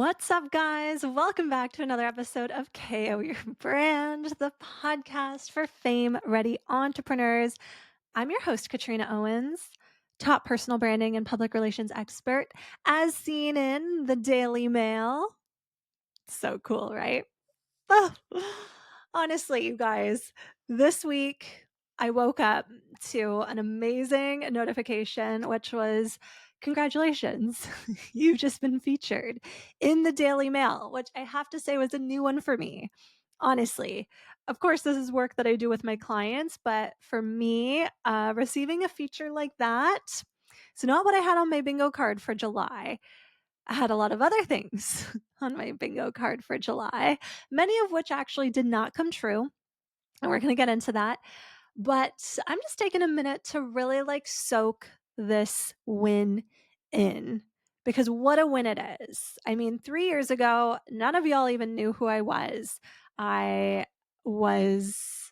What's up, guys? Welcome back to another episode of KO Your Brand, the podcast for fame ready entrepreneurs. I'm your host, Katrina Owens, top personal branding and public relations expert, as seen in the Daily Mail. So cool, right? Oh, honestly, you guys, this week I woke up to an amazing notification, which was congratulations, you've just been featured in the Daily Mail, which I have to say was a new one for me. Honestly, of course, this is work that I do with my clients, but for me, receiving a feature like that, it's not what I had on my bingo card for July. I had a lot of other things on my bingo card for July, many of which actually did not come true. And we're going to get into that. But I'm just taking a minute to really soak this win in because what a win it is. I mean, 3 years ago, none of y'all even knew who I was. I was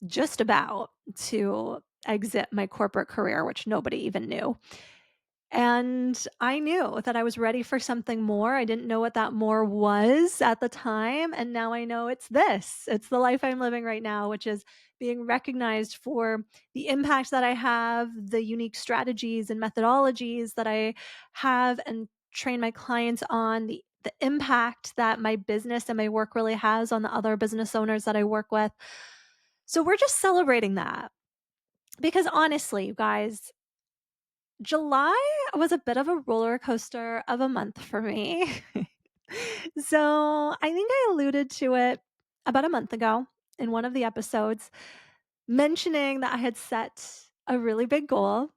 just about to exit my corporate career, which nobody even knew. And I knew that I was ready for something more. I didn't know what that more was at the time. And now I know it's this. It's the life I'm living right now, which is being recognized for the impact that I have, the unique strategies and methodologies that I have and train my clients on, the impact that my business and my work really has on the other business owners that I work with. So we're just celebrating that. Because honestly, you guys, July was a bit of a roller coaster of a month for me. So I think I alluded to it about a month ago in one of the episodes, mentioning that I had set a really big goal.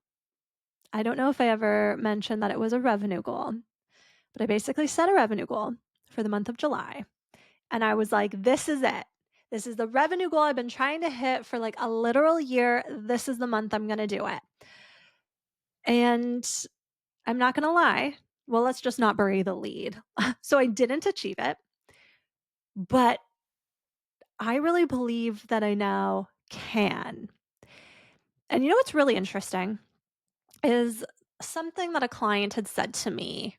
I don't know if I ever mentioned that it was a revenue goal, but I basically set a revenue goal for the month of July. And I was like, this is it. This is the revenue goal I've been trying to hit for like a literal year. This is the month I'm going to do it. And I'm not going to lie. Well, let's just not bury the lead. So I didn't achieve it, but I really believe that I now can. And you know what's really interesting is something that a client had said to me.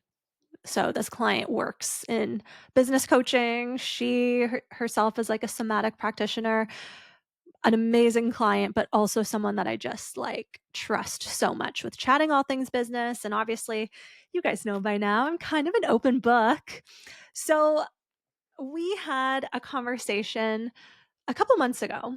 So this client works in business coaching. She herself is like a somatic practitioner, an amazing client, but also someone that I just trust so much with chatting all things business. And obviously, you guys know by now, I'm kind of an open book. So we had a conversation a couple months ago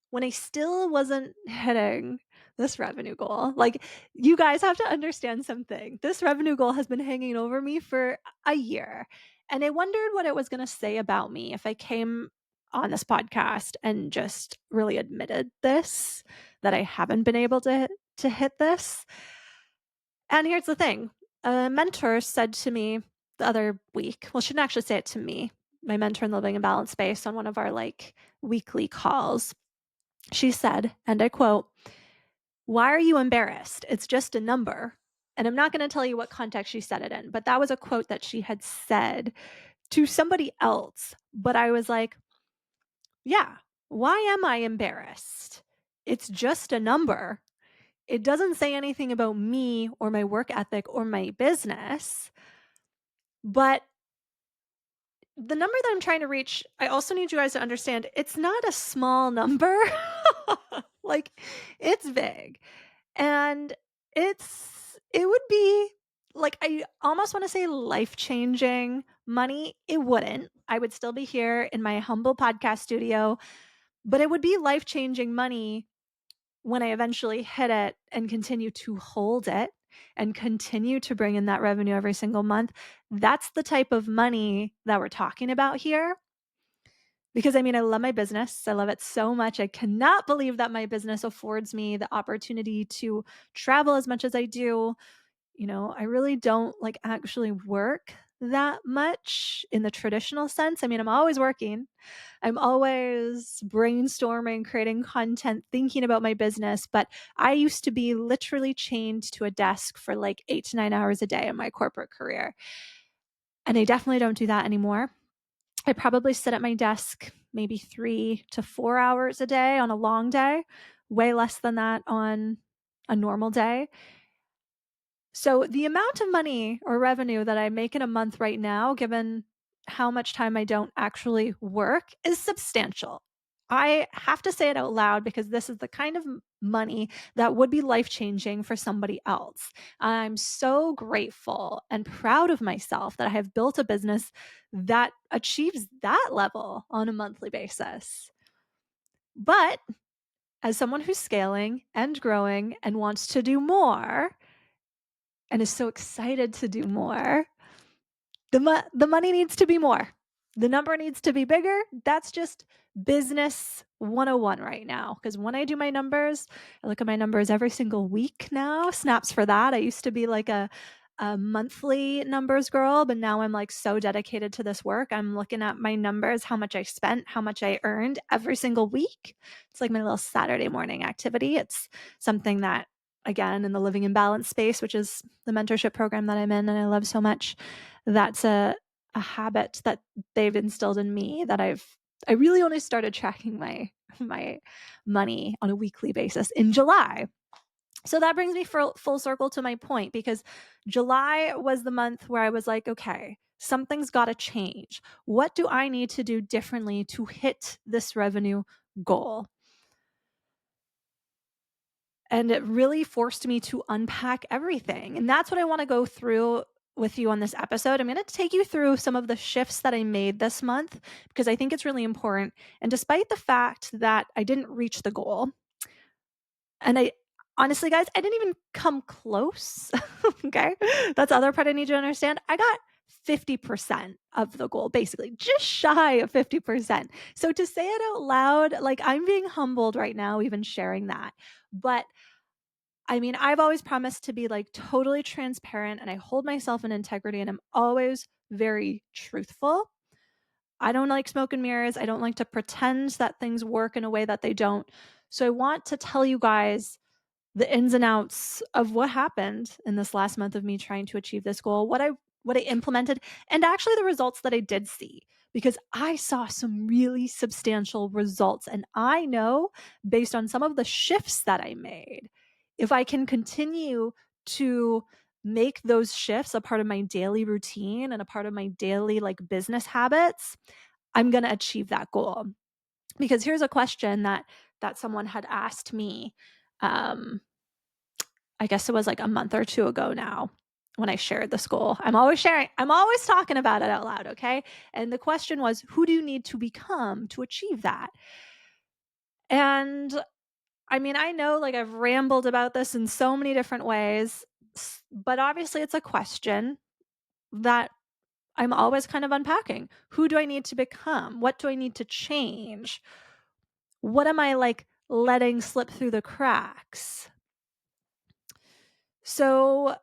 when I still wasn't hitting this revenue goal. Like, you guys have to understand something. This revenue goal has been hanging over me for a year. And I wondered what it was going to say about me if I came on this podcast and just really admitted this, that I haven't been able to hit this. And here's the thing. A mentor said to me the other week, well, she didn't actually say it to me, my mentor in the Living in Balance space on one of our weekly calls. She said, and I quote, "Why are you embarrassed? It's just a number." And I'm not going to tell you what context she said it in, but that was a quote that she had said to somebody else. But I was like, yeah, why am I embarrassed? It's just a number. It doesn't say anything about me or my work ethic or my business. But the number that I'm trying to reach, I also need you guys to understand it's not a small number. Like, it's big. And it would be like, I almost want to say life-changing money. It wouldn't. I would still be here in my humble podcast studio, but it would be life-changing money when I eventually hit it and continue to hold it and continue to bring in that revenue every single month. That's the type of money that we're talking about here. Because I mean, I love my business. I love it so much. I cannot believe that my business affords me the opportunity to travel as much as I do. You know, I really don't actually work that much in the traditional sense. I mean, I'm always working. I'm always brainstorming, creating content, thinking about my business. But I used to be literally chained to a desk for 8 to 9 hours a day in my corporate career. And I definitely don't do that anymore. I probably sit at my desk maybe 3 to 4 hours a day on a long day, way less than that on a normal day. So the amount of money or revenue that I make in a month right now, given how much time I don't actually work, is substantial. I have to say it out loud because this is the kind of money that would be life changing for somebody else. I'm so grateful and proud of myself that I have built a business that achieves that level on a monthly basis. But as someone who's scaling and growing and wants to do more, and is so excited to do more, the money needs to be more. The number needs to be bigger. That's just business 101 right now. Because when I do my numbers, I look at my numbers every single week now. Snaps for that. I used to be like a monthly numbers girl, but now I'm like so dedicated to this work. I'm looking at my numbers, how much I spent, how much I earned every single week. It's like my little Saturday morning activity. It's something that, again, in the Living in Balance space, which is the mentorship program that I'm in and I love so much, that's a habit that they've instilled in me that I really only started tracking my money on a weekly basis in July. So that brings me full circle to my point, because July was the month where I was like, okay, something's got to change. What do I need to do differently to hit this revenue goal? And it really forced me to unpack everything. And that's what I want to go through with you on this episode. I'm going to take you through some of the shifts that I made this month because I think it's really important. And despite the fact that I didn't reach the goal, and I honestly, guys, I didn't even come close. Okay. That's the other part I need you to understand. I got 50% of the goal, basically, just shy of 50%. So to say it out loud, like I'm being humbled right now, even sharing that. But I mean, I've always promised to be like totally transparent and I hold myself in integrity and I'm always very truthful. I don't like smoke and mirrors. I don't like to pretend that things work in a way that they don't. So I want to tell you guys the ins and outs of what happened in this last month of me trying to achieve this goal, what I implemented, and actually the results that I did see, because I saw some really substantial results. And I know, based on some of the shifts that I made, if I can continue to make those shifts a part of my daily routine and a part of my daily like business habits, I'm going to achieve that goal. Because here's a question that someone had asked me. Um, I guess it was like a month or two ago now when I shared this goal. I'm always talking about it out loud, okay? And the question was, who do you need to become to achieve that? And I mean, I know like I've rambled about this in so many different ways, but obviously it's a question that I'm always kind of unpacking. Who do I need to become? What do I need to change? What am I like letting slip through the cracks? So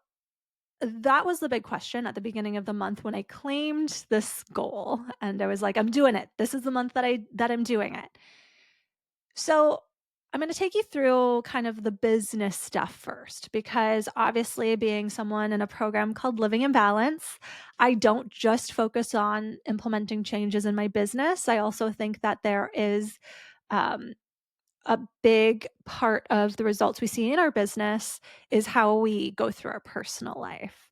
that was the big question at the beginning of the month when I claimed this goal and I was like, I'm doing it. This is the month that I'm doing it. So I'm going to take you through kind of the business stuff first, because obviously, being someone in a program called Living in Balance, I don't just focus on implementing changes in my business. I also think that there is um, a big part of the results we see in our business is how we go through our personal life.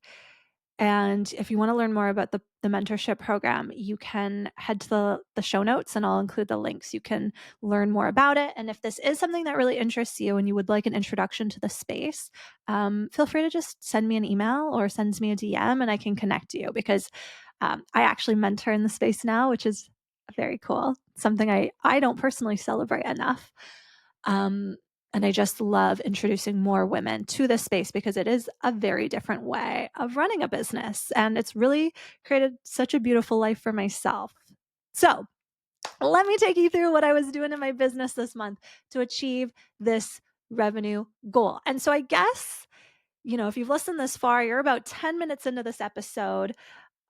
And if you want to learn more about the mentorship program, you can head to the show notes and I'll include the links. You can learn more about it. And if this is something that really interests you and you would like an introduction to the space, feel free to just send me an email or send me a DM and I can connect you, because I actually mentor in the space now, which is very cool. Something I don't personally celebrate enough. Um, and I just love introducing more women to this space because it is a very different way of running a business. And it's really created such a beautiful life for myself. So let me take you through what I was doing in my business this month to achieve this revenue goal. And so I guess, if you've listened this far, you're about 10 minutes into this episode.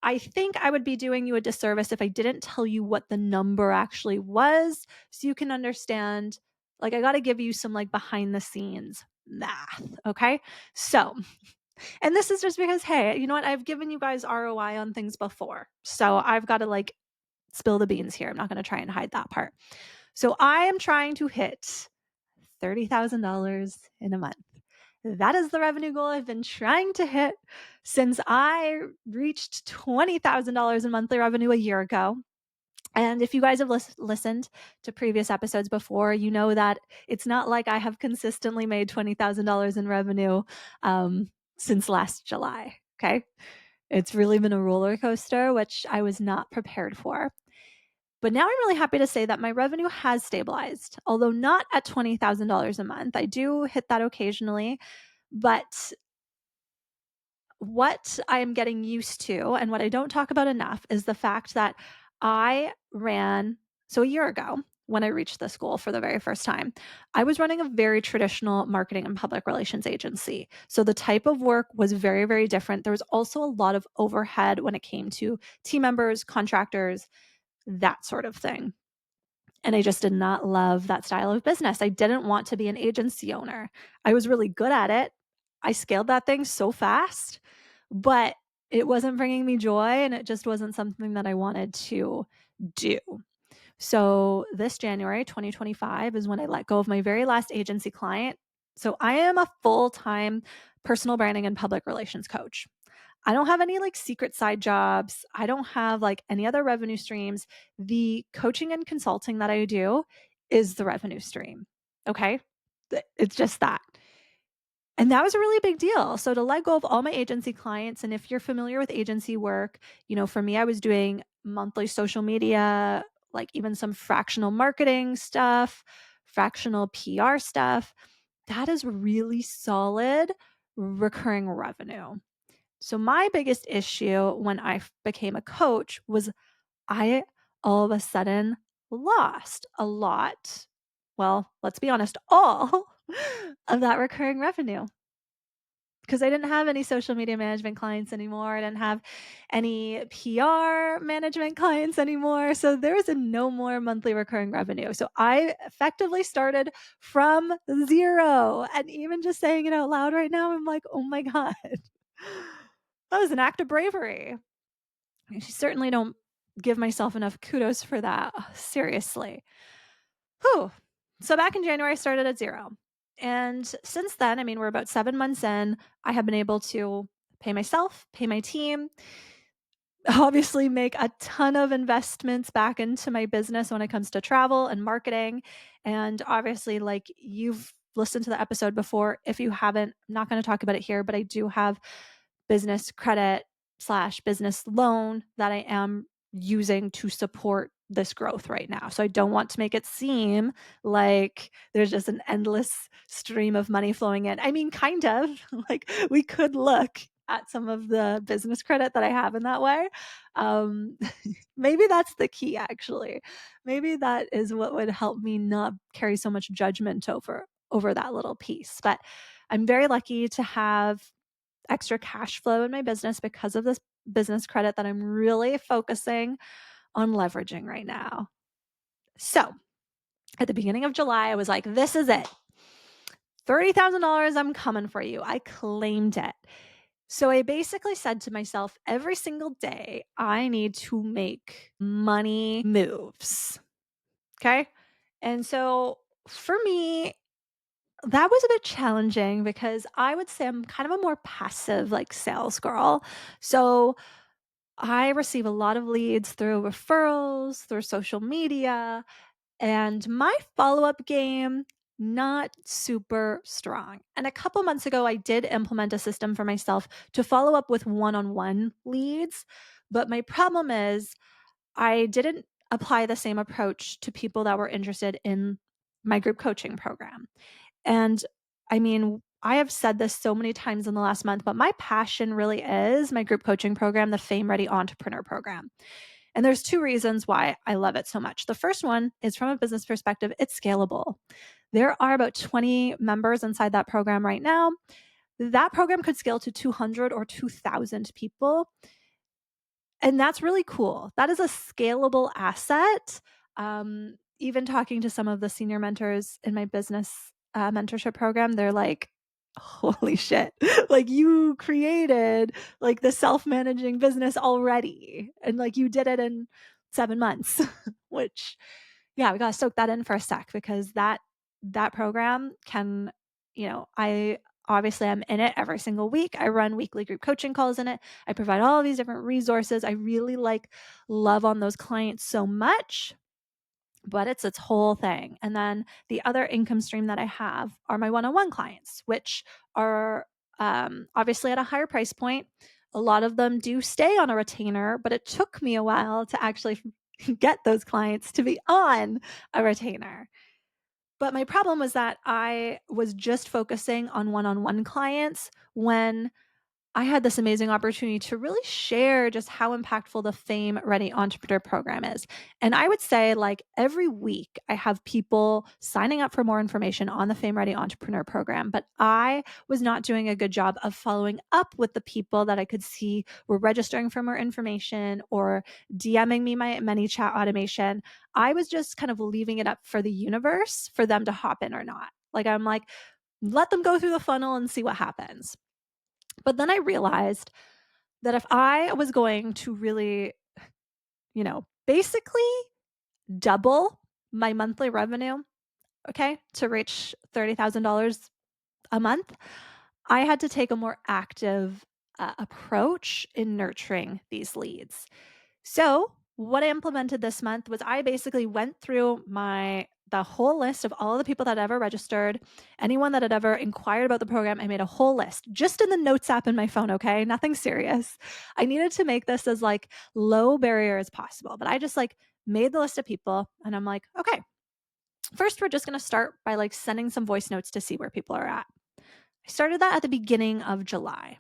I think I would be doing you a disservice if I didn't tell you what the number actually was so you can understand. Like, I got to give you some like behind the scenes math. Okay. So, and this is just because, hey, you know what? I've given you guys ROI on things before. So I've got to like spill the beans here. I'm not going to try and hide that part. So I am trying to hit $30,000 in a month. That is the revenue goal I've been trying to hit since I reached $20,000 in monthly revenue a year ago. And if you guys have listened to previous episodes before, you know that it's not like I have consistently made $20,000 in revenue since last July. Okay. It's really been a roller coaster, which I was not prepared for. But now I'm really happy to say that my revenue has stabilized, although not at $20,000 a month. I do hit that occasionally, but what I am getting used to and what I don't talk about enough is the fact that I ran, so a year ago, when I reached this goal for the very first time, I was running a very traditional marketing and public relations agency. So the type of work was very, very different. There was also a lot of overhead when it came to team members, contractors, that sort of thing. And I just did not love that style of business. I didn't want to be an agency owner. I was really good at it. I scaled that thing so fast, but it wasn't bringing me joy and it just wasn't something that I wanted to do. So this January 2025 is when I let go of my very last agency client. So I am a full-time personal branding and public relations coach. I don't have any like secret side jobs. I don't have like any other revenue streams. The coaching and consulting that I do is the revenue stream. Okay. It's just that. And that was a really big deal. So to let go of all my agency clients, and if you're familiar with agency work, for me, I was doing monthly social media, like even some fractional marketing stuff, fractional PR stuff. That is really solid recurring revenue. So my biggest issue when I became a coach was I all of a sudden lost a lot. Well, let's be honest, all of that recurring revenue because I didn't have any social media management clients anymore. I didn't have any PR management clients anymore. So there was no more monthly recurring revenue. So I effectively started from zero. And even just saying it out loud right now, I'm like, oh my God, that was an act of bravery. I certainly don't give myself enough kudos for that. Seriously. Whew. So back in January, I started at zero. And since then, I mean, we're about 7 months in, I have been able to pay myself, pay my team, obviously make a ton of investments back into my business when it comes to travel and marketing. And obviously, like you've listened to the episode before. If you haven't, I'm not going to talk about it here, but I do have business credit slash business loan that I am using to support this growth right now. So I don't want to make it seem like there's just an endless stream of money flowing in. I mean, kind of like we could look at some of the business credit that I have in that way. Um, maybe that's the key, actually. Maybe that is what would help me not carry so much judgment over that little piece. But I'm very lucky to have extra cash flow in my business because of this business credit that I'm really focusing on leveraging right now. So at the beginning of July, I was like, this is it. $30,000, I'm coming for you. I claimed it. So I basically said to myself, every single day, I need to make money moves. Okay. And so for me, that was a bit challenging because I would say I'm kind of a more passive, like sales girl. So I receive a lot of leads through referrals, through social media, and my follow-up game not super strong. And a couple months ago I did implement a system for myself to follow up with one-on-one leads, but my problem is I didn't apply the same approach to people that were interested in my group coaching program. And I mean, I have said this so many times in the last month, but my passion really is my group coaching program, the Fame Ready Entrepreneur Program. And there's two reasons why I love it so much. The first one is from a business perspective, it's scalable. There are about 20 members inside that program right now. That program could scale to 200 or 2,000 people. And that's really cool. That is a scalable asset. Even talking to some of the senior mentors in my business mentorship program, they're like, holy shit, like you created like the self-managing business already. And like you did it in 7 months, which yeah, we got to soak that in for a sec because that program can, I Obviously, I'm in it every single week. I run weekly group coaching calls in it. I provide all of these different resources. I really love on those clients so much, but it's its whole thing. And then the other income stream that I have are my one-on-one clients, which are obviously at a higher price point. A lot of them do stay on a retainer, but it took me a while to actually get those clients to be on a retainer. But my problem was that I was just focusing on one clients when I had this amazing opportunity to really share just how impactful the Fame Ready Entrepreneur program is. And I would say, like, every week, I have people signing up for more information on the Fame Ready Entrepreneur program. But I was not doing a good job of following up with the people that I could see were registering for more information or DMing me my ManyChat automation. I was just kind of leaving it up for the universe for them to hop in or not. Like, I'm like, let them go through the funnel and see what happens. But then I realized that if I was going to really, basically double my monthly revenue, okay, to reach $30,000 a month, I had to take a more active approach in nurturing these leads. So, what I implemented this month was I basically went through the whole list of all the people that ever registered, anyone that had ever inquired about the program. I made a whole list just in the notes app in my phone, okay? Nothing serious. I needed to make this as low barrier as possible, but I just made the list of people and I'm like, okay, first we're just going to start by sending some voice notes to see where people are at. I started that at the beginning of July.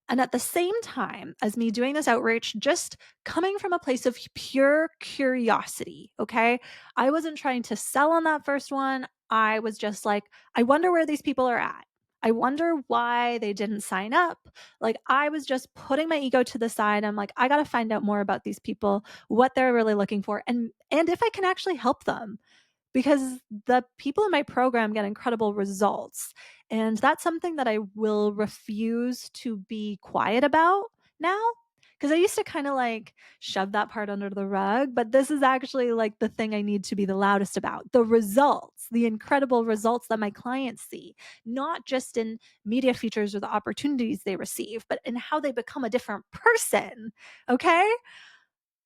And at the same time as me doing this outreach, just coming from a place of pure curiosity, okay? I wasn't trying to sell on that first one. I was just like, I wonder where these people are at. I wonder why they didn't sign up. I was just putting my ego to the side. I'm like, I got to find out more about these people, what they're really looking for, and if I can actually help them, because the people in my program get incredible results. And that's something that I will refuse to be quiet about now. Because I used to kind of shove that part under the rug, but this is actually the thing I need to be the loudest about: the results, the incredible results that my clients see, not just in media features or the opportunities they receive, but in how they become a different person. Okay.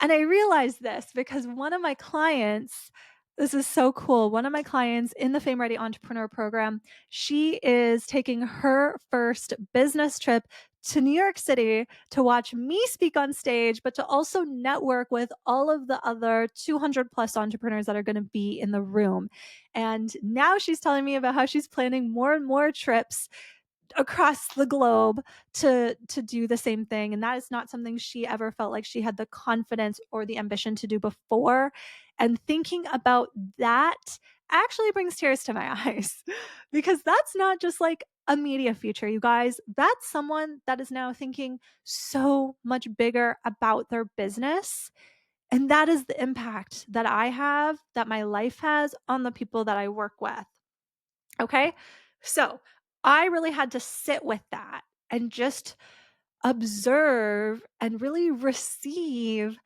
And I realized this because one of my clients, this is so cool. One of my clients in the Fame Ready Entrepreneur program, she is taking her first business trip to New York City to watch me speak on stage, but to also network with all of the other 200 plus entrepreneurs that are going to be in the room. And now she's telling me about how she's planning more and more trips across the globe to do the same thing, and that is not something she ever felt like she had the confidence or the ambition to do before. And thinking about that actually brings tears to my eyes because that's not just a media feature, you guys. That's someone that is now thinking so much bigger about their business, and that is the impact that I have, that my life has on the people that I work with. Okay. So I really had to sit with that and just observe and really receive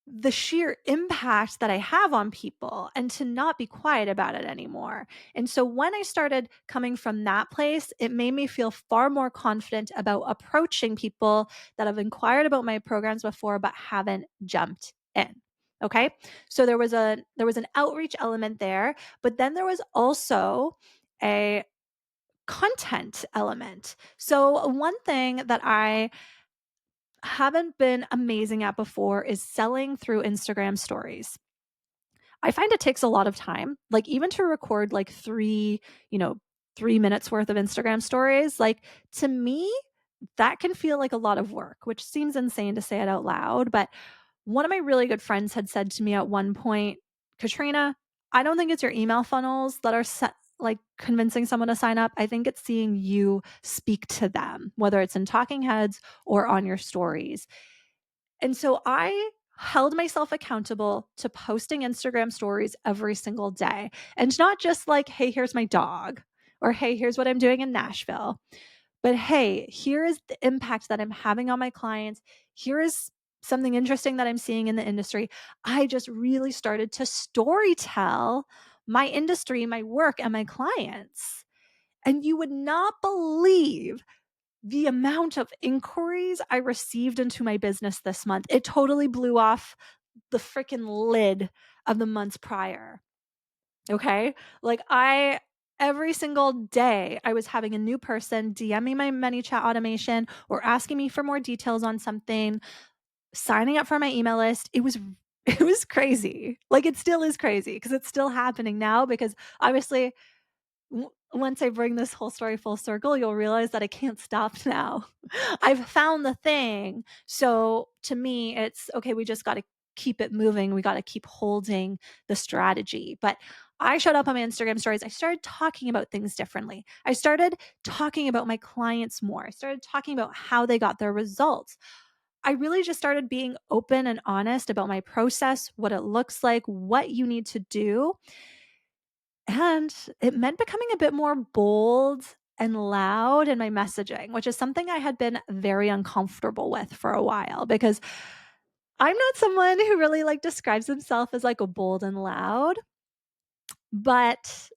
the sheer impact that I have on people and to not be quiet about it anymore. And so when I started coming from that place, it made me feel far more confident about approaching people that have inquired about my programs before but haven't jumped in. Okay? So there was an outreach element there, but then there was also a content element. So one thing that I haven't been amazing at before is selling through Instagram stories. I find it takes a lot of time, even to record 3 minutes worth of Instagram stories. To me, that can feel like a lot of work, which seems insane to say it out loud. But one of my really good friends had said to me at one point, Katrina, I don't think it's your email funnels that are convincing someone to sign up. I think it's seeing you speak to them, whether it's in talking heads or on your stories. And so I held myself accountable to posting Instagram stories every single day, and not just hey, here's my dog, or hey, here's what I'm doing in Nashville, but hey, here is the impact that I'm having on my clients. Here is something interesting that I'm seeing in the industry. I just really started to story tell my industry, my work, and my clients. And you would not believe the amount of inquiries I received into my business this month. It totally blew off the freaking lid of the months prior. Okay. Every single day, I was having a new person DM me my ManyChat automation or asking me for more details on something, signing up for my email list. It was crazy. Like, it still is crazy because it's still happening now because obviously once I bring this whole story full circle, you'll realize that I can't stop now. I've found the thing. So to me, it's okay. We just got to keep it moving. We got to keep holding the strategy. But I showed up on my Instagram stories. I started talking about things differently. I started talking about my clients more. I started talking about how they got their results. I really just started being open and honest about my process, what it looks like, what you need to do. And it meant becoming a bit more bold and loud in my messaging, which is something I had been very uncomfortable with for a while because I'm not someone who really describes himself as a bold and loud, but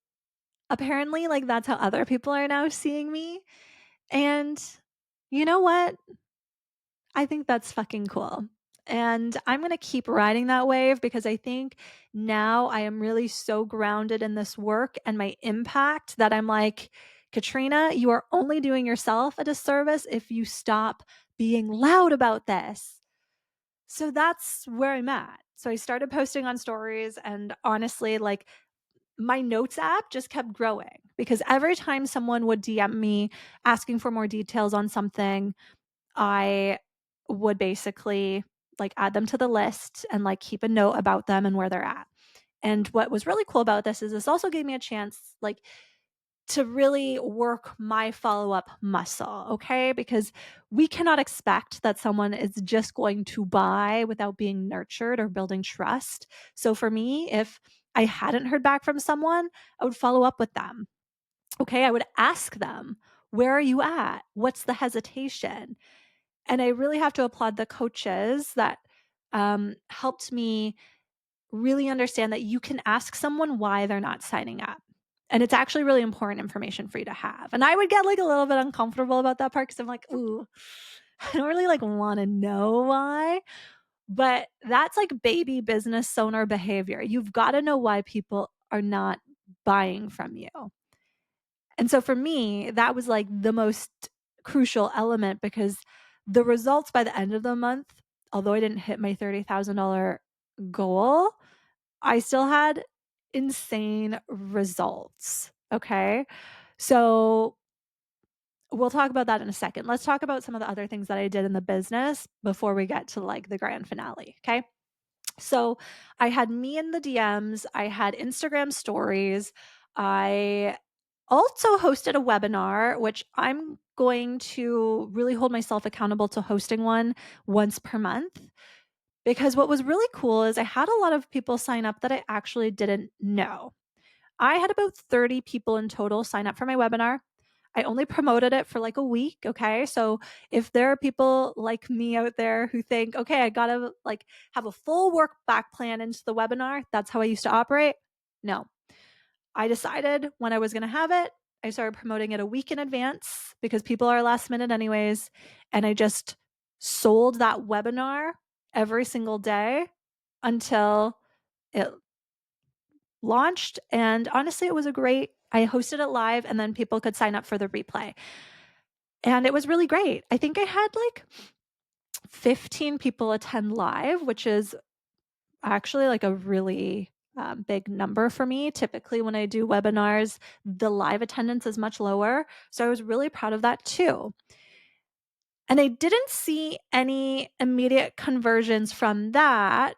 apparently that's how other people are now seeing me. And you know what? I think that's fucking cool. And I'm going to keep riding that wave because I think now I am really so grounded in this work and my impact that I'm like, Katrina, you are only doing yourself a disservice if you stop being loud about this. So that's where I'm at. So I started posting on stories, and honestly, my notes app just kept growing because every time someone would DM me asking for more details on something, I would basically add them to the list and keep a note about them and where they're at. And what was really cool about this is this also gave me a chance to really work my follow-up muscle, okay? Because we cannot expect that someone is just going to buy without being nurtured or building trust. So for me, if I hadn't heard back from someone, I would follow up with them. Okay, I would ask them, "Where are you at? What's the hesitation?" And I really have to applaud the coaches that helped me really understand that you can ask someone why they're not signing up. And it's actually really important information for you to have. And I would get a little bit uncomfortable about that part because I'm like, ooh, I don't really want to know why. But that's baby business owner behavior. You've got to know why people are not buying from you. And so for me, that was the most crucial element because the results by the end of the month, although I didn't hit my $30,000 goal, I still had insane results. Okay. So we'll talk about that in a second. Let's talk about some of the other things that I did in the business before we get to the grand finale. Okay. So I had me in the DMs, I had Instagram stories, I also hosted a webinar, which I'm going to really hold myself accountable to hosting one once per month. Because what was really cool is I had a lot of people sign up that I actually didn't know. I had about 30 people in total sign up for my webinar. I only promoted it for a week. Okay. So if there are people like me out there who think, okay, I got to have a full work back plan into the webinar, that's how I used to operate. No, I decided when I was going to have it. I started promoting it a week in advance because people are last minute anyways. And I just sold that webinar every single day until it launched. And honestly, it was I hosted it live and then people could sign up for the replay. And it was really great. I think I had 15 people attend live, which is actually a really big number for me. Typically, when I do webinars, the live attendance is much lower. So I was really proud of that too. And I didn't see any immediate conversions from that,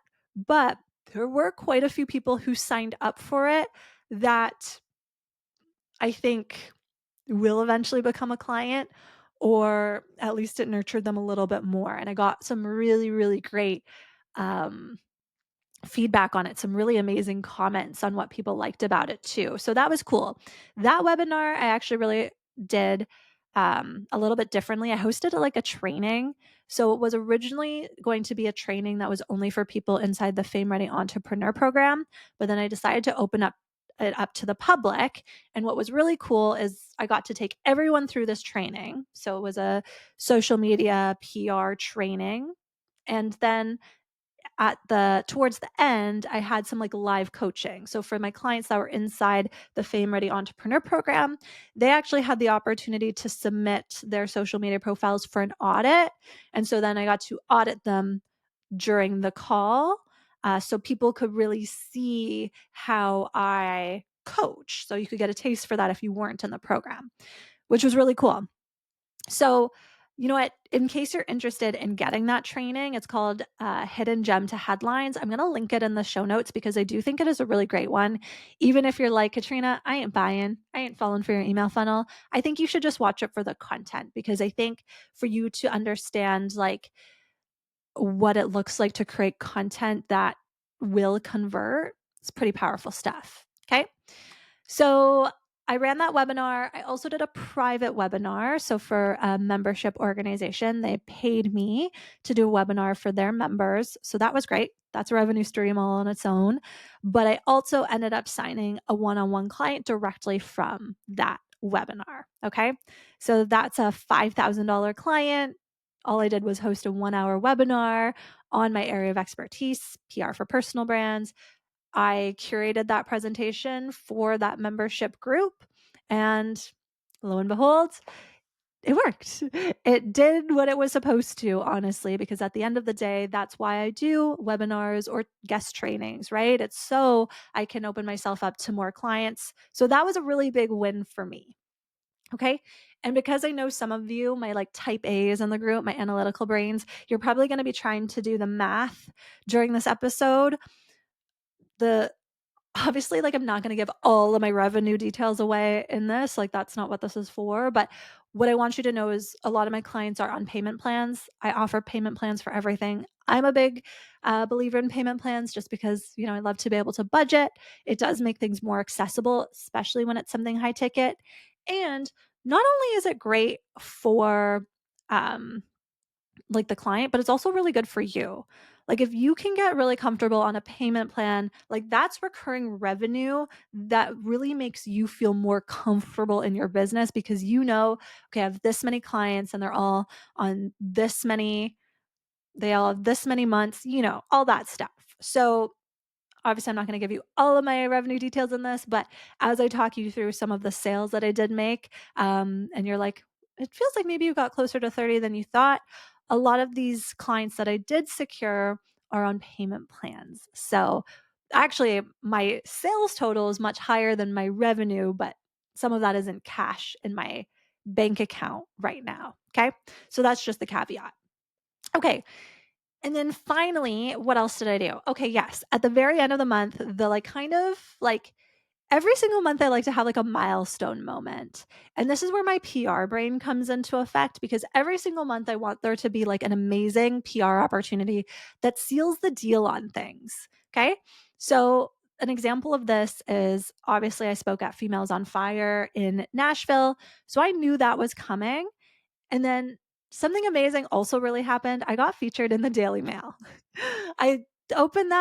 but there were quite a few people who signed up for it that I think will eventually become a client, or at least it nurtured them a little bit more. And I got some really, really great um, feedback on it, some really amazing comments on what people liked about it too. So that was cool. That webinar, I actually really did a little bit differently. I hosted a training. So it was originally going to be a training that was only for people inside the Fame Ready Entrepreneur program. But then I decided to open up it up to the public. And what was really cool is I got to take everyone through this training. So it was a social media PR training. And then towards the end, I had some like live coaching. So for my clients that were inside the Fame Ready Entrepreneur program, they actually had the opportunity to submit their social media profiles for an audit. And so then I got to audit them during the call. So people could really see how I coach. So you could get a taste for that if you weren't in the program, which was really cool. So, you know what? In case you're interested in getting that training, it's called Hidden Gem to Headlines. I'm going to link it in the show notes because I do think it is a really great one. Even if you're like, Katrina, I ain't buying, I ain't falling for your email funnel. I think you should just watch it for the content, because I think for you to understand like what it looks like to create content that will convert, it's pretty powerful stuff. Okay. So I ran that webinar. I also did a private webinar. So for a membership organization, they paid me to do a webinar for their members. So that was great. That's a revenue stream all on its own. But I also ended up signing a one-on-one client directly from that webinar. Okay. So that's a $5,000 client. All I did was host a 1-hour webinar on my area of expertise, PR for personal brands. I curated that presentation for that membership group, and lo and behold, it worked. It did what it was supposed to, honestly, because at the end of the day, that's why I do webinars or guest trainings, right? It's so I can open myself up to more clients. So that was a really big win for me. Okay. And because I know some of you, my like type A's in the group, my analytical brains, you're probably going to be trying to do the math during this episode. The Obviously, like, I'm not going to give all of my revenue details away in this. Like, that's not what this is for. But what I want you to know is a lot of my clients are on payment plans. I offer payment plans for everything. I'm a big believer in payment plans just because, I love to be able to budget. It does make things more accessible, especially when it's something high ticket. And not only is it great for, um, like the client, but it's also really good for you. Like if you can get really comfortable on a payment plan, like that's recurring revenue that really makes you feel more comfortable in your business, because okay, I have this many clients and they're all on they all have this many months, all that stuff. So obviously, I'm not going to give you all of my revenue details in this, but as I talk you through some of the sales that I did make, and you're like, it feels like maybe you got closer to 30 than you thought. A lot of these clients that I did secure are on payment plans. So actually, my sales total is much higher than my revenue, but some of that is in cash in my bank account right now. Okay. So that's just the caveat. Okay. And then finally, what else did I do? Okay, yes. At the very end of the month, the like kind of like every single month I like to have like a milestone moment. And this is where my PR brain comes into effect, because every single month I want there to be like an amazing PR opportunity that seals the deal on things. Okay? So an example of this is obviously I spoke at Females on Fire in Nashville. So I knew that was coming. And then something amazing also really happened. I got featured in the Daily Mail. I opened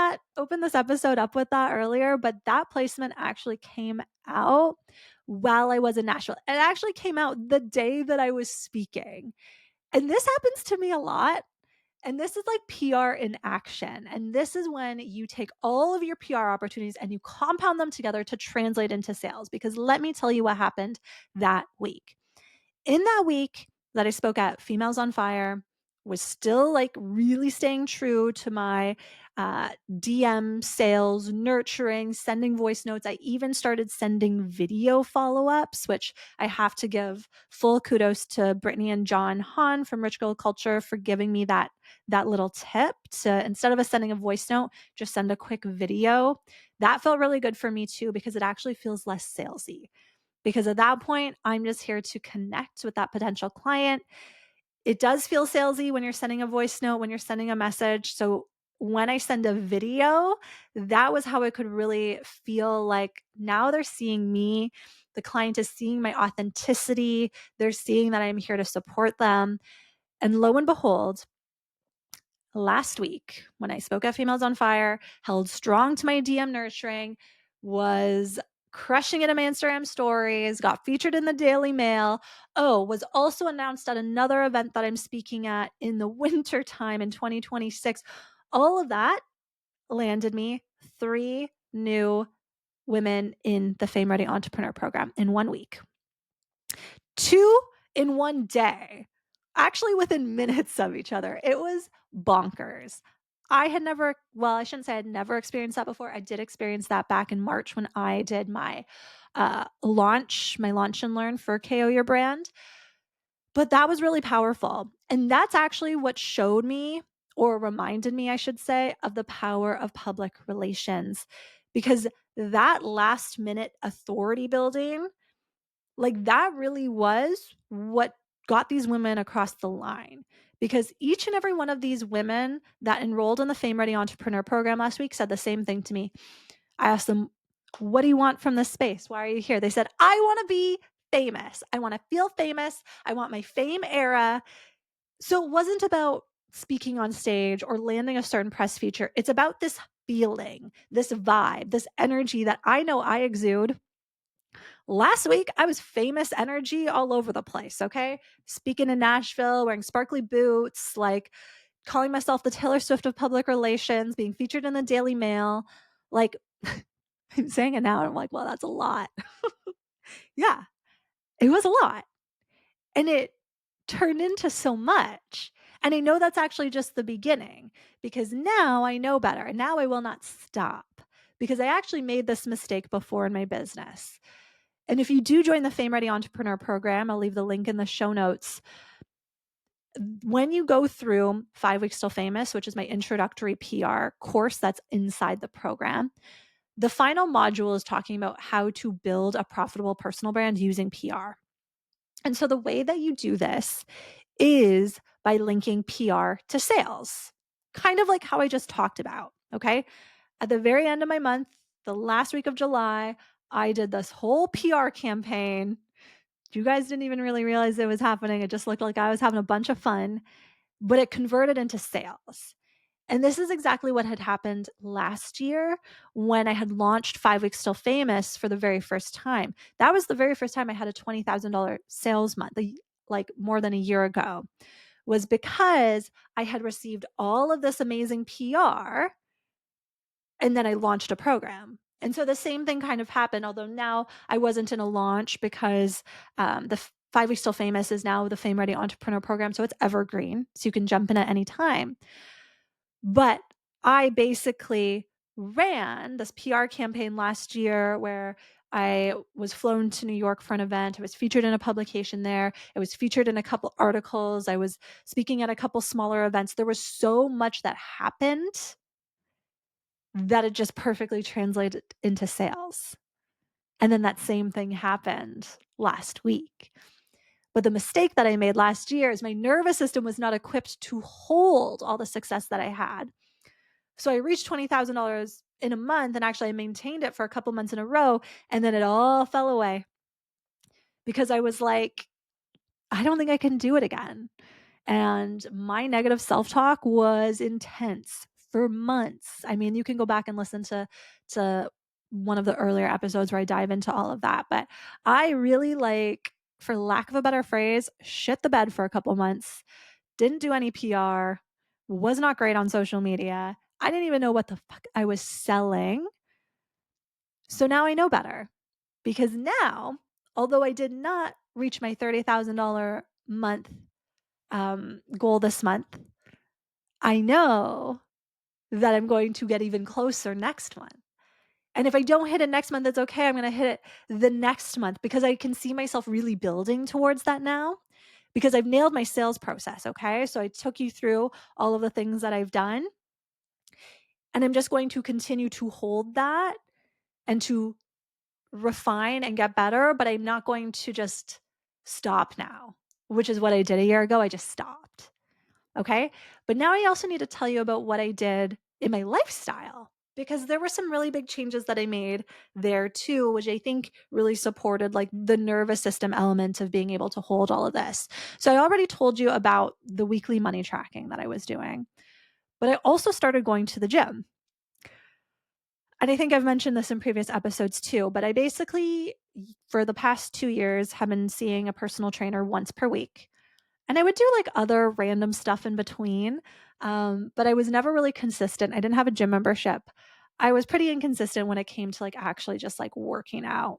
this episode up with that earlier, but that placement actually came out while I was in Nashville. It actually came out the day that I was speaking. And this happens to me a lot. And this is like PR in action. And this is when you take all of your PR opportunities and you compound them together to translate into sales. Because let me tell you what happened that week. In that week that I spoke at Females on Fire, was still like really staying true to my DM sales, nurturing, sending voice notes. I even started sending video follow-ups, which I have to give full kudos to Brittany and John Hahn from Rich Girl Culture for giving me that little tip to, instead of sending a voice note, just send a quick video. That felt really good for me too, because it actually feels less salesy. Because at that point, I'm just here to connect with that potential client. It does feel salesy when you're sending a voice note, when you're sending a message. So when I send a video, that was how it could really feel like now they're seeing me. The client is seeing my authenticity. They're seeing that I'm here to support them. And lo and behold, last week when I spoke at Females on Fire, held strong to my DM nurturing, was crushing it in my Instagram stories, got featured in the Daily Mail. Oh, was also announced at another event that I'm speaking at in the winter time in 2026. All of that landed me 3 new women in the Fame Ready Entrepreneur Program in 1 week. 2 in 1 day, actually within minutes of each other. It was bonkers. I had never, well, I shouldn't say I'd never experienced that before. I did experience that back in March when I did my launch and learn for KO Your Brand. But that was really powerful. And that's actually what showed me, or reminded me, I should say, of the power of public relations. Because that last minute authority building, like, that really was what got these women across the line, because each and every one of these women that enrolled in the Fame Ready Entrepreneur Program last week said the same thing to me. I asked them, "What do you want from this space? Why are you here?" They said, "I want to be famous. I want to feel famous. I want my fame era." So it wasn't about speaking on stage or landing a certain press feature. It's about this feeling, this vibe, this energy that I know I exude. Last week, I was famous energy all over the place, okay? Speaking in Nashville, wearing sparkly boots, like calling myself the Taylor Swift of public relations, being featured in the Daily Mail. Like, I'm saying it now, and I'm like, well, that's a lot. Yeah, it was a lot. And it turned into so much. And I know that's actually just the beginning, because now I know better. And now I will not stop, because I actually made this mistake before in my business. And if you do join the Fame Ready Entrepreneur Program, I'll leave the link in the show notes. When you go through 5 Weeks Till Famous, which is my introductory PR course that's inside the program, the final module is talking about how to build a profitable personal brand using PR. And so the way that you do this is by linking PR to sales, kind of like how I just talked about. Okay. At the very end of my month, the last week of July, I did this whole PR campaign. You guys didn't even really realize it was happening. It just looked like I was having a bunch of fun, but it converted into sales. And this is exactly what had happened last year when I had launched 5 Weeks Till Famous for the very first time. That was the very first time I had a $20,000 sales month, like more than a year ago, was because I had received all of this amazing PR and then I launched a program. And so the same thing kind of happened, although now I wasn't in a launch because the 5 Weeks Till Famous is now the Fame Ready Entrepreneur Program. So it's evergreen. So you can jump in at any time. But I basically ran this PR campaign last year where I was flown to New York for an event. I was featured in a publication there. I was featured in a couple articles. I was speaking at a couple smaller events. There was so much that happened that it just perfectly translated into sales. And then that same thing happened last week. But the mistake that I made last year is my nervous system was not equipped to hold all the success that I had. So I reached $20,000 in a month, and actually I maintained it for a couple months in a row, and then it all fell away because I was like, I don't think I can do it again. And my negative self-talk was intense for months. I mean, you can go back and listen to one of the earlier episodes where I dive into all of that, but I really, like, for lack of a better phrase, shit the bed for a couple months. Didn't do any PR, was not great on social media. I didn't even know what the fuck I was selling. So now I know better, because now, although I did not reach my $30,000 month goal this month, I know that I'm going to get even closer next month. And if I don't hit it next month, that's okay. I'm going to hit it the next month, because I can see myself really building towards that now, because I've nailed my sales process. Okay. So I took you through all of the things that I've done, and I'm just going to continue to hold that and to refine and get better, but I'm not going to just stop now, which is what I did a year ago. I just stopped. Okay. But now I also need to tell you about what I did in my lifestyle, because there were some really big changes that I made there too, which I think really supported, like, the nervous system element of being able to hold all of this. So I already told you about the weekly money tracking that I was doing, but I also started going to the gym. And I think I've mentioned this in previous episodes too, but I basically, for the past 2 years, have been seeing a personal trainer once per week. And I would do, like, other random stuff in between, but I was never really consistent. I didn't have a gym membership. I was pretty inconsistent when it came to, like, actually just, like, working out.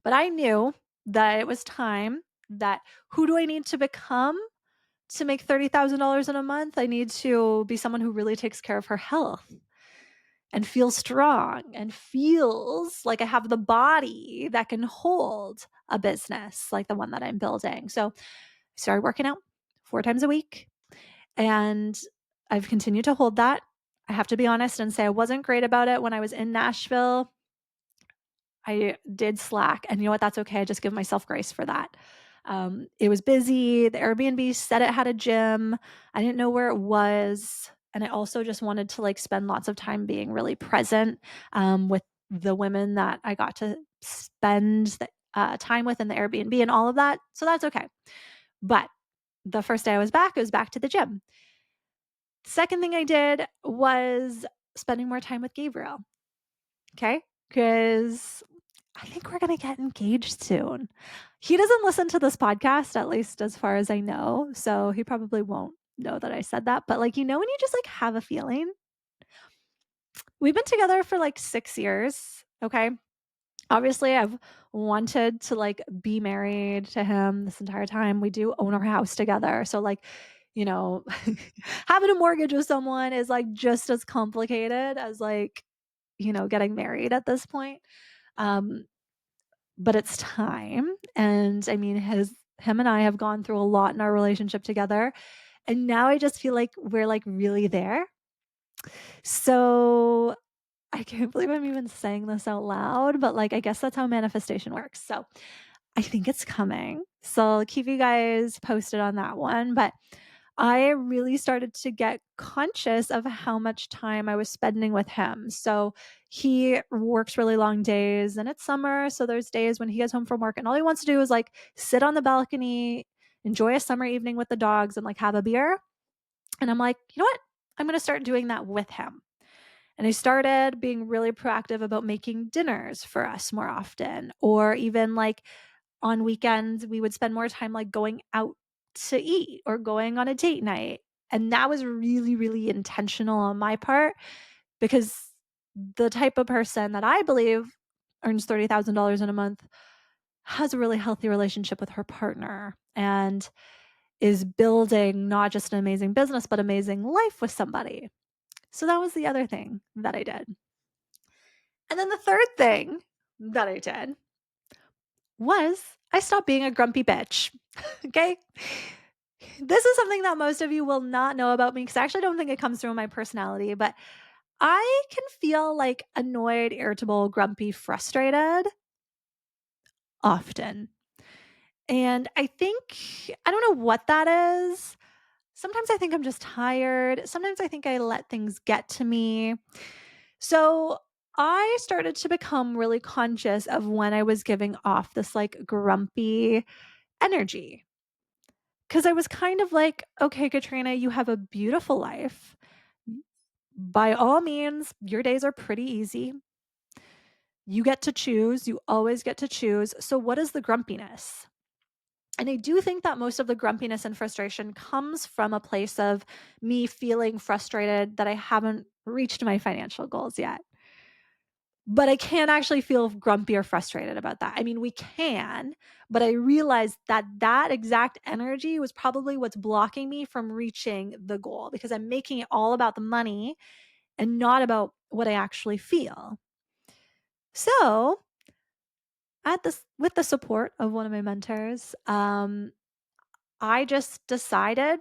But I knew that it was time that who do I need to become to make $30,000 in a month? I need to be someone who really takes care of her health and feels strong and feels like I have the body that can hold a business like the one that I'm building. So I started working out 4 times a week, and I've continued to hold that. I have to be honest and say I wasn't great about it when I was in Nashville. I did slack, and you know what? That's okay. I just give myself grace for that. It was busy. The Airbnb said it had a gym. I didn't know where it was. And I also just wanted to like spend lots of time being really present with the women that I got to spend time with in the Airbnb and all of that. So that's okay. But the first day I was back to the gym. Second thing I did was spending more time with Gabriel. Okay. Because I think we're gonna get engaged soon. He doesn't listen to this podcast, at least as far as I know, so he probably won't know that I said that, but, like, when you just, like, have a feeling? We've been together for, like, 6 years, okay? Obviously, I've wanted to, like, be married to him this entire time. We do own our house together, so, like, you know, having a mortgage with someone is, like, just as complicated as, like, getting married at this point. Um, but it's time. And I mean, him and I have gone through a lot in our relationship together. And now I just feel like we're like really there. So I can't believe I'm even saying this out loud, but like I guess that's how manifestation works. So I think it's coming. So I'll keep you guys posted on that one. But I really started to get conscious of how much time I was spending with him. So he works really long days and it's summer. So there's days when he gets home from work and all he wants to do is like sit on the balcony, enjoy a summer evening with the dogs and like have a beer. And I'm like, you know what? I'm going to start doing that with him. And I started being really proactive about making dinners for us more often, or even like on weekends, we would spend more time like going out to eat or going on a date night. And that was really, really intentional on my part because the type of person that I believe earns $30,000 in a month has a really healthy relationship with her partner and is building not just an amazing business, but amazing life with somebody. So that was the other thing that I did. And then the third thing that I did was I stopped being a grumpy bitch. Okay. This is something that most of you will not know about me because I actually don't think it comes through in my personality, but I can feel like annoyed, irritable, grumpy, frustrated often. And I think, I don't know what that is. Sometimes I think I'm just tired. Sometimes I think I let things get to me. So I started to become really conscious of when I was giving off this like grumpy energy. Cause I was kind of like, okay, Katrina, you have a beautiful life. By all means, your days are pretty easy. You get to choose. You always get to choose. So, what is the grumpiness? And I do think that most of the grumpiness and frustration comes from a place of me feeling frustrated that I haven't reached my financial goals yet. But I can't actually feel grumpy or frustrated about that. I mean, we can, but I realized that that exact energy was probably what's blocking me from reaching the goal because I'm making it all about the money and not about what I actually feel. So, at this with the support of one of my mentors, I just decided,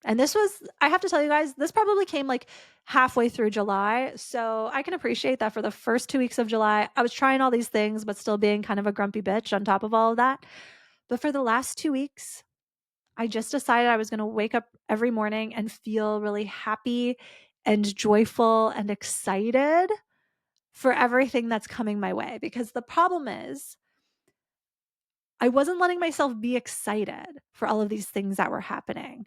and this was, I have to tell you guys, this probably came like halfway through July. So I can appreciate that for the first 2 weeks of July, I was trying all these things, but still being kind of a grumpy bitch on top of all of that. But for the last 2 weeks, I just decided I was going to wake up every morning and feel really happy and joyful and excited for everything that's coming my way. Because the problem is, I wasn't letting myself be excited for all of these things that were happening.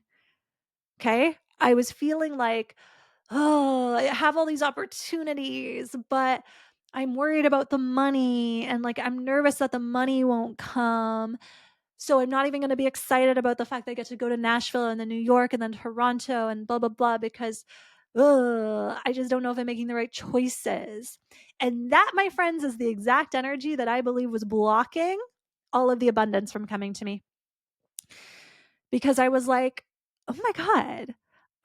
Okay. I was feeling like, oh, I have all these opportunities, but I'm worried about the money and like I'm nervous that the money won't come. So I'm not even going to be excited about the fact that I get to go to Nashville and then New York and then Toronto and blah, blah, blah, because I just don't know if I'm making the right choices. And that, my friends, is the exact energy that I believe was blocking all of the abundance from coming to me. Because I was like, oh my God,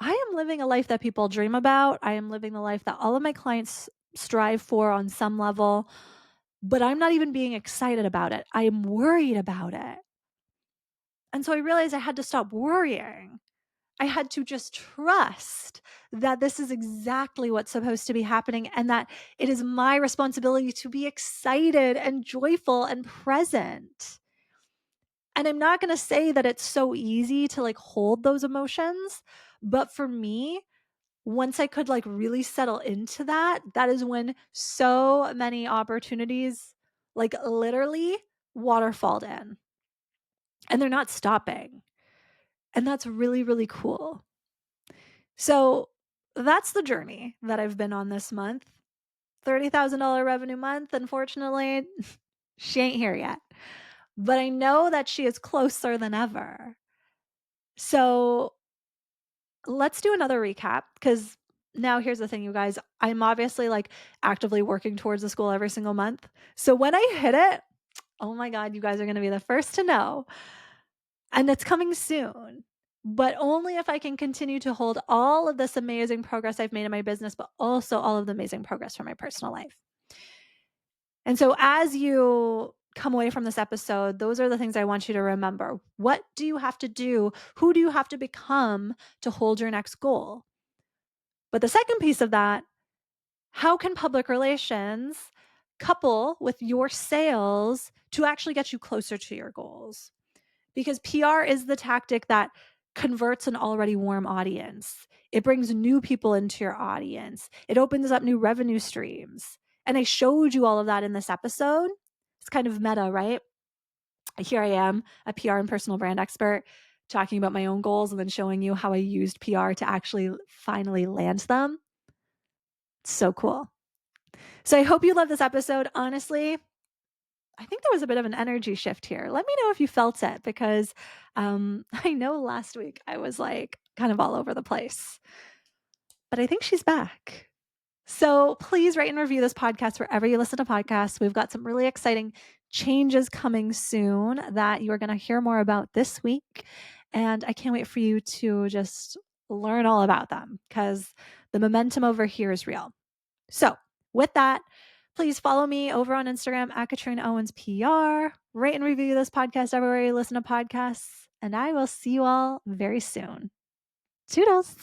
I am living a life that people dream about. I am living the life that all of my clients strive for on some level, but I'm not even being excited about it. I am worried about it. And so I realized I had to stop worrying. I had to just trust that this is exactly what's supposed to be happening and that it is my responsibility to be excited and joyful and present. And I'm not going to say that it's so easy to like hold those emotions, but for me, once I could like really settle into that, that is when so many opportunities like literally waterfalled in and they're not stopping. And that's really, really cool. So that's the journey that I've been on this month. $30,000 revenue month. Unfortunately, she ain't here yet, but I know that she is closer than ever. So let's do another recap because now here's the thing, you guys. I'm obviously like actively working towards the school every single month. So when I hit it, oh my God, you guys are going to be the first to know. And it's coming soon, but only if I can continue to hold all of this amazing progress I've made in my business, but also all of the amazing progress from my personal life. And so as you come away from this episode, those are the things I want you to remember. What do you have to do? Who do you have to become to hold your next goal? But the second piece of that, how can public relations couple with your sales to actually get you closer to your goals? Because PR is the tactic that converts an already warm audience. It brings new people into your audience. It opens up new revenue streams. And I showed you all of that in this episode. It's kind of meta, right? Here I am, a PR and personal brand expert, talking about my own goals and then showing you how I used PR to actually finally land them. It's so cool. So I hope you love this episode. Honestly, I think there was a bit of an energy shift here. Let me know if you felt it because I know last week I was like kind of all over the place, but I think she's back. So please rate and review this podcast wherever you listen to podcasts. We've got some really exciting changes coming soon that you are going to hear more about this week. And I can't wait for you to just learn all about them because the momentum over here is real. So with that, please follow me over on Instagram at Katrina Owens PR. Rate and review this podcast everywhere you listen to podcasts. And I will see you all very soon. Toodles.